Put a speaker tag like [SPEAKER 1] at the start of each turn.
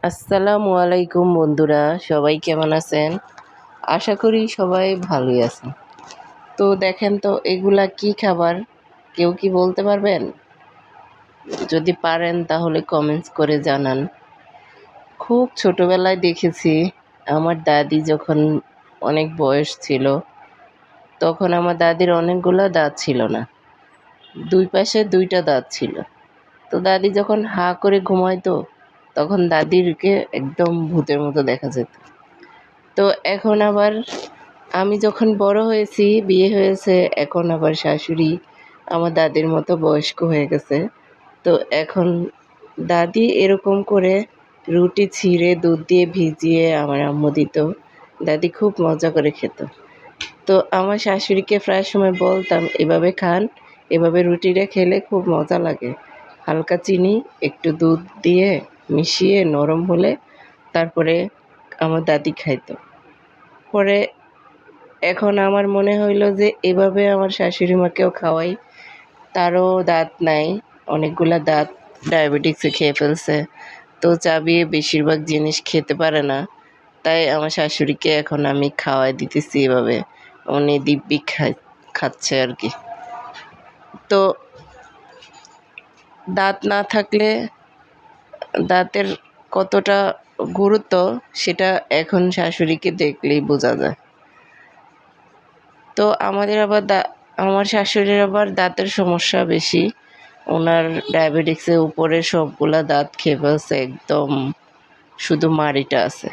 [SPEAKER 1] আসসালামু আলাইকুম বন্ধুরা, সবাই কেমন আছেন? আশা করি সবাই ভালোই আছেন। তো দেখেন তো এগুলা কি খাবার, কেউ কি বলতে পারবেন? যদি পারেন তাহলে কমেন্টস করে জানান। খুব ছোটবেলায় দেখেছি, আমার দাদি যখন অনেক বয়স ছিল, তখন আমার দাদির অনেকগুলো দাঁত ছিল না, দুই পাশে দুইটা দাঁত ছিল। তো দাদি যখন হাঁ করে ঘুমাইতো, তখন দাদিরকে একদম ভূতের মতো দেখা যেত। তো এখন আবার আমি যখন বড় হয়েছি, বিয়ে হয়েছে, এখন আবার শাশুড়ি আমার দাদির মতো বয়স্ক হয়ে গেছে। তো এখন দাদি এরকম করে রুটি ছিঁড়ে দুধ দিয়ে ভিজিয়ে আমার আম্মু দিত। দাদি খুব মজা করে খেত। তো আমার শাশুড়িকে প্রায় সময় বলতাম, এভাবে খান, এভাবে রুটিটা খেলে খুব মজা লাগে। হালকা চিনি, একটু দুধ দিয়ে মিশিয়ে নরম হলে তারপরে আমার দাদি খাইতো। পরে এখন আমার মনে হইল যে এভাবে আমার শাশুড়ি মাকেও খাওয়াই। তারও দাঁত নাই, অনেকগুলা দাঁত ডায়াবেটিক্সে খেয়ে ফেলছে। তো চাবিয়ে বেশিরভাগ জিনিস খেতে পারে না। তাই আমার শাশুড়িকে এখন আমি খাওয়াই দিতেছি এভাবে। উনি দিব্যি খাচ্ছে আর কি। তো দাঁত না থাকলে দাঁতের কতটা গুরুত্ব, সেটা এখন শাশুড়িকে দেখলেই বোঝা যায়। তো আমার শাশুড়ির আবার দাঁতের সমস্যা বেশি। ওনার ডায়াবেটিক্সের উপরে সবগুলা দাঁত খেয়ে ফেলছে, একদম শুধু মাড়িটা আছে।